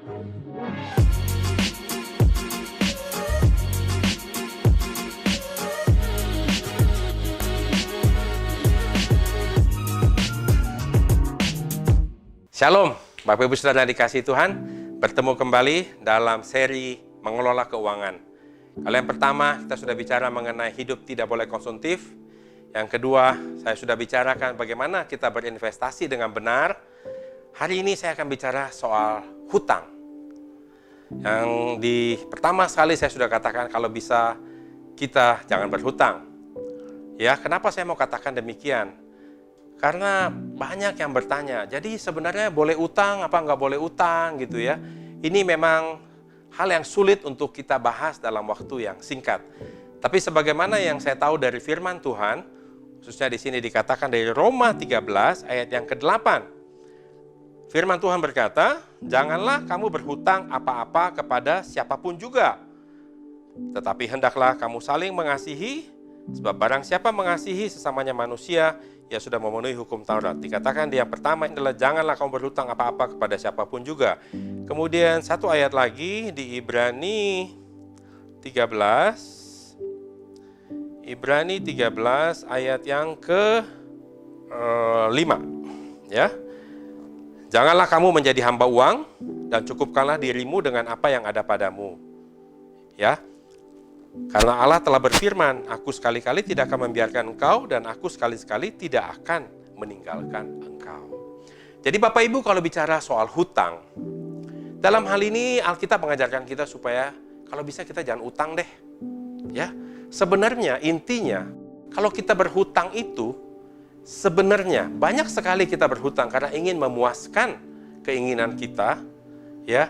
Shalom, Bapak Ibu Saudara dikasihi Tuhan, bertemu kembali dalam seri mengelola keuangan. Kalau yang pertama, kita sudah bicara mengenai hidup tidak boleh konsumtif. Yang kedua, saya sudah bicarakan bagaimana kita berinvestasi dengan benar. Hari ini saya akan bicara soal hutang. Yang pertama sekali saya sudah katakan kalau bisa kita jangan berhutang. Ya, kenapa saya mau katakan demikian? Karena banyak yang bertanya, jadi sebenarnya boleh utang apa nggak boleh utang gitu ya. Ini memang hal yang sulit untuk kita bahas dalam waktu yang singkat. Tapi sebagaimana yang saya tahu dari firman Tuhan, khususnya di sini dikatakan dari Roma 13 ayat yang ke-8. Firman Tuhan berkata, janganlah kamu berhutang apa-apa kepada siapapun juga. Tetapi hendaklah kamu saling mengasihi, sebab barang siapa mengasihi sesamanya manusia, ia sudah memenuhi hukum Taurat. Dikatakan yang pertama adalah janganlah kamu berhutang apa-apa kepada siapapun juga. Kemudian satu ayat lagi di Ibrani 13. Ibrani 13 ayat yang ke-5. Ya. Janganlah kamu menjadi hamba uang dan cukupkanlah dirimu dengan apa yang ada padamu. Ya. Karena Allah telah berfirman, aku sekali-kali tidak akan membiarkan engkau dan aku sekali-sekali tidak akan meninggalkan engkau. Jadi Bapak Ibu kalau bicara soal hutang, dalam hal ini Alkitab mengajarkan kita supaya kalau bisa kita jangan utang deh. Ya, sebenarnya intinya kalau kita berhutang itu sebenarnya banyak sekali kita berhutang karena ingin memuaskan keinginan kita, ya,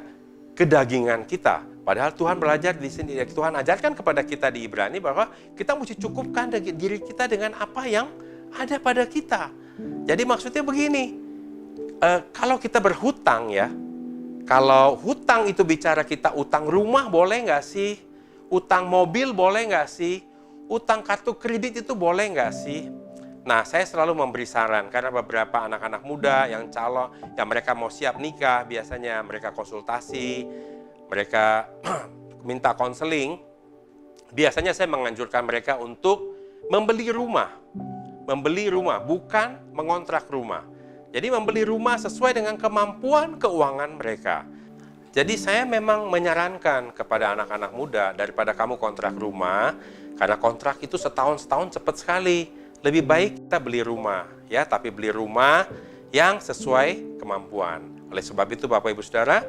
kedagingan kita. Padahal Tuhan belajar di sini, Tuhan ajarkan kepada kita di Ibrani bahwa kita mesti cukupkan diri kita dengan apa yang ada pada kita. Jadi maksudnya begini, kalau kita berhutang ya, kalau hutang itu bicara kita utang rumah boleh nggak sih? Utang mobil boleh nggak sih? Utang kartu kredit itu boleh nggak sih? Nah, saya selalu memberi saran karena beberapa anak-anak muda yang calon, yang mereka mau siap nikah, biasanya mereka konsultasi, mereka minta konseling, biasanya saya menganjurkan mereka untuk membeli rumah, bukan mengontrak rumah. Jadi membeli rumah sesuai dengan kemampuan keuangan mereka. Jadi saya memang menyarankan kepada anak-anak muda, daripada kamu kontrak rumah, karena kontrak itu setahun cepat sekali. Lebih baik kita beli rumah, ya, tapi beli rumah yang sesuai kemampuan. Oleh sebab itu Bapak Ibu Saudara,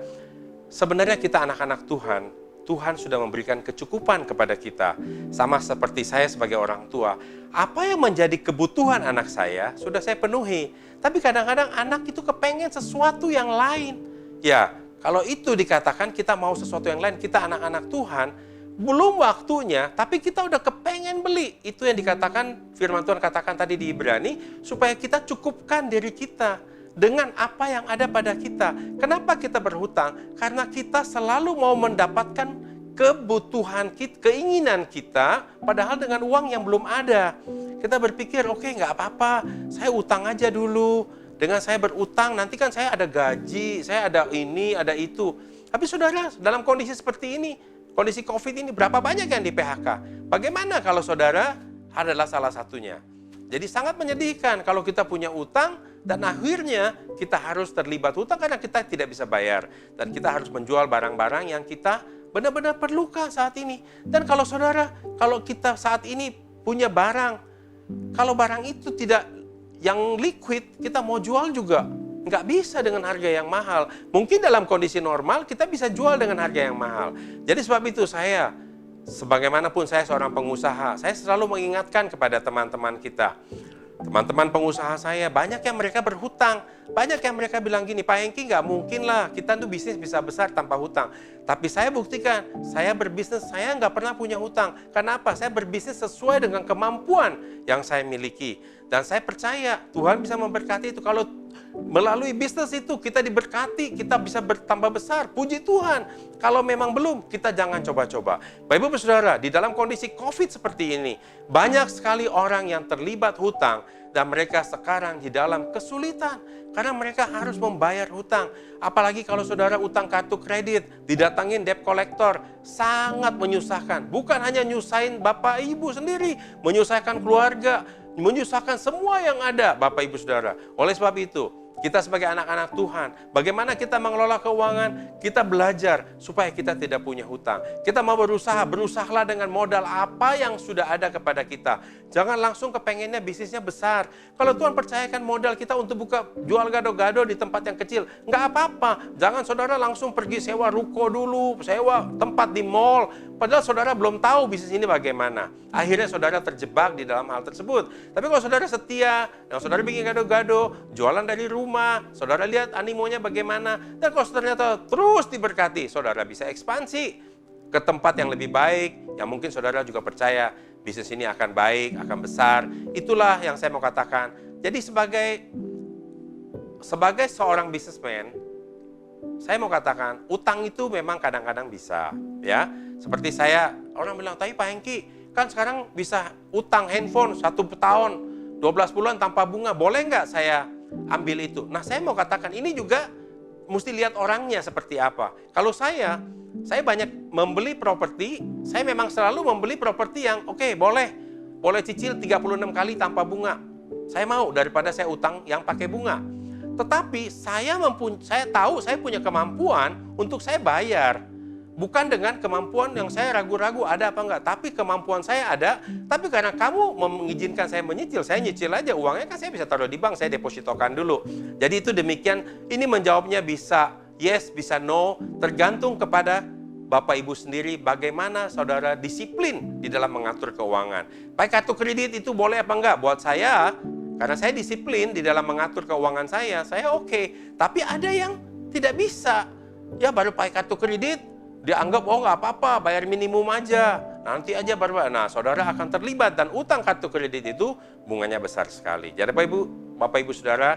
sebenarnya kita anak-anak Tuhan, Tuhan sudah memberikan kecukupan kepada kita. Sama seperti saya sebagai orang tua. Apa yang menjadi kebutuhan anak saya, sudah saya penuhi. Tapi kadang-kadang anak itu kepengen sesuatu yang lain. Ya, kalau itu dikatakan kita mau sesuatu yang lain, kita anak-anak Tuhan, belum waktunya, tapi kita udah kepengen beli. Itu yang dikatakan, firman Tuhan katakan tadi di Ibrani, supaya kita cukupkan diri kita dengan apa yang ada pada kita. Kenapa kita berhutang? Karena kita selalu mau mendapatkan kebutuhan kita, keinginan kita, padahal dengan uang yang belum ada. Kita berpikir, oke, nggak apa-apa, saya utang aja dulu. Dengan saya berutang, nanti kan saya ada gaji, saya ada ini, ada itu. Tapi saudara, dalam kondisi seperti ini, kondisi COVID ini, berapa banyak yang di PHK? Bagaimana kalau saudara adalah salah satunya? Jadi sangat menyedihkan kalau kita punya utang dan akhirnya kita harus terlibat hutang karena kita tidak bisa bayar. Dan kita harus menjual barang-barang yang kita benar-benar perlukan saat ini. Dan kalau saudara, kalau kita saat ini punya barang, kalau barang itu tidak yang liquid, kita mau jual juga nggak bisa dengan harga yang mahal. Mungkin dalam kondisi normal kita bisa jual dengan harga yang mahal. Jadi sebab itu saya, sebagaimanapun saya seorang pengusaha, saya selalu mengingatkan kepada teman-teman kita. Teman-teman pengusaha saya, banyak yang mereka berhutang. Banyak yang mereka bilang gini, Pak Hengki nggak mungkin lah, kita tuh bisnis bisa besar tanpa hutang. Tapi saya buktikan, saya berbisnis, saya nggak pernah punya hutang. Kenapa? Saya berbisnis sesuai dengan kemampuan yang saya miliki. Dan saya percaya Tuhan bisa memberkati itu. Kalau melalui bisnis itu kita diberkati, kita bisa bertambah besar. Puji Tuhan. Kalau memang belum, kita jangan coba-coba. Bapak Ibu Saudara, di dalam kondisi COVID seperti ini, banyak sekali orang yang terlibat hutang dan mereka sekarang di dalam kesulitan karena mereka harus membayar hutang. Apalagi kalau saudara utang kartu kredit, didatangin debt collector, sangat menyusahkan. Bukan hanya nyusahin Bapak Ibu sendiri, menyusahkan keluarga, menyusahkan semua yang ada, Bapak Ibu Saudara. Oleh sebab itu, kita sebagai anak-anak Tuhan, bagaimana kita mengelola keuangan, kita belajar supaya kita tidak punya hutang. Kita mau berusahalah dengan modal apa yang sudah ada kepada kita. Jangan langsung kepengennya bisnisnya besar. Kalau Tuhan percayakan modal kita untuk buka jual gado-gado di tempat yang kecil, nggak apa-apa. Jangan saudara langsung pergi sewa ruko dulu, sewa tempat di mall. Padahal saudara belum tahu bisnis ini bagaimana. Akhirnya saudara terjebak di dalam hal tersebut. Tapi kalau saudara setia, dan saudara bikin gado-gado, jualan dari rumah, saudara lihat animonya bagaimana, dan kalau ternyata terus diberkati, saudara bisa ekspansi ke tempat yang lebih baik, yang mungkin saudara juga percaya bisnis ini akan baik, akan besar. Itulah yang saya mau katakan. Jadi sebagai seorang businessman, saya mau katakan, utang itu memang kadang-kadang bisa, ya. Seperti saya, orang bilang, tapi Pak Hengki, kan sekarang bisa utang handphone 1 tahun, 12 bulan tanpa bunga, boleh nggak saya ambil itu? Nah, saya mau katakan, ini juga mesti lihat orangnya seperti apa. Kalau saya banyak membeli properti, saya memang selalu membeli properti yang, oke, boleh cicil 36 kali tanpa bunga. Saya mau daripada saya utang yang pakai bunga. Tetapi saya tahu saya punya kemampuan untuk saya bayar. Bukan dengan kemampuan yang saya ragu-ragu ada apa enggak. Tapi kemampuan saya ada. Tapi karena kamu mengizinkan saya menyicil, saya nyicil aja. Uangnya kan saya bisa taruh di bank, saya depositokan dulu. Jadi itu demikian, ini menjawabnya bisa yes, bisa no. Tergantung kepada Bapak Ibu sendiri bagaimana saudara disiplin di dalam mengatur keuangan. Pakai kartu kredit itu boleh apa enggak? Buat saya, karena saya disiplin di dalam mengatur keuangan saya oke. Tapi ada yang tidak bisa. Ya baru pakai kartu kredit, dia anggap, oh nggak apa-apa, bayar minimum aja. Nanti aja baru. Nah, saudara akan terlibat dan utang kartu kredit itu bunganya besar sekali. Jadi Bapak Ibu Saudara,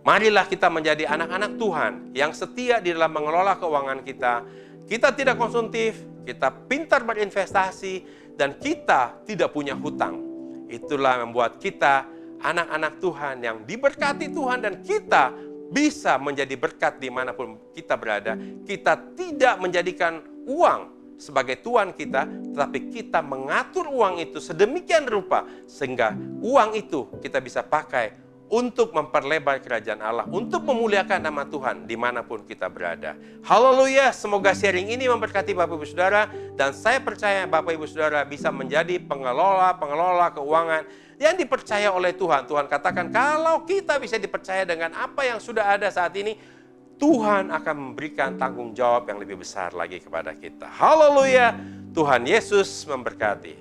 marilah kita menjadi anak-anak Tuhan yang setia di dalam mengelola keuangan kita. Kita tidak konsumtif, kita pintar berinvestasi, dan kita tidak punya hutang. Itulah membuat kita anak-anak Tuhan yang diberkati Tuhan, dan kita bisa menjadi berkat dimanapun kita berada. Kita tidak menjadikan uang sebagai tuan kita, tetapi kita mengatur uang itu sedemikian rupa sehingga uang itu kita bisa pakai untuk memperlebar kerajaan Allah, untuk memuliakan nama Tuhan dimanapun kita berada. Haleluya, semoga sharing ini memberkati Bapak Ibu Saudara, dan saya percaya Bapak Ibu Saudara bisa menjadi pengelola keuangan yang dipercaya oleh Tuhan. Tuhan katakan, kalau kita bisa dipercaya dengan apa yang sudah ada saat ini, Tuhan akan memberikan tanggung jawab yang lebih besar lagi kepada kita. Haleluya, Tuhan Yesus memberkati.